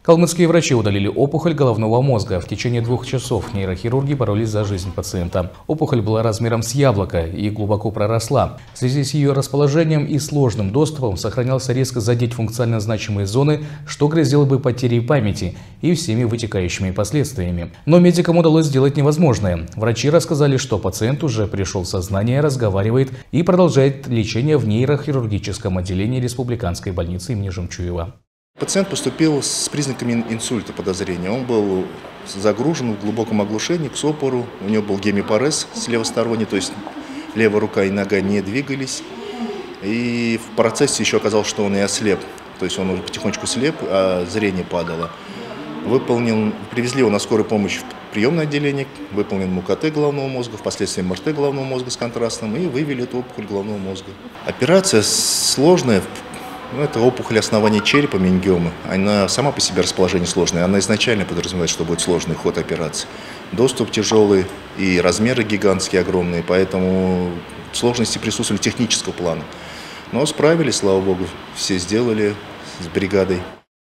Калмыцкие врачи удалили опухоль головного мозга. В течение 2 часов нейрохирурги боролись за жизнь пациента. Опухоль была размером с яблоко и глубоко проросла. В связи с ее расположением и сложным доступом сохранялся риск задеть функционально значимые зоны, что грозило бы потерей памяти и всеми вытекающими последствиями. Но медикам удалось сделать невозможное. Врачи рассказали, что пациент уже пришел в сознание, разговаривает и продолжает лечение в нейрохирургическом отделении Республиканской больницы имени Жемчуева. Пациент поступил с признаками инсульта подозрения. Он был загружен в глубоком оглушении к сопору. У него был гемипарез левосторонний, то есть левая рука и нога не двигались. И в процессе еще оказалось, что он и ослеп. То есть он уже потихонечку слеп, а зрение падало. Привезли его на скорую помощь в приемное отделение, выполнен МКТ головного мозга, впоследствии МРТ головного мозга с контрастом и вывели эту опухоль головного мозга. Операция сложная. Это опухоль основания черепа, менингиома. Она сама по себе расположение сложное. Она изначально подразумевает, что будет сложный ход операции. Доступ тяжелый и размеры гигантские, огромные. Поэтому сложности присутствовали технического плана. Но справились, слава богу, все сделали с бригадой.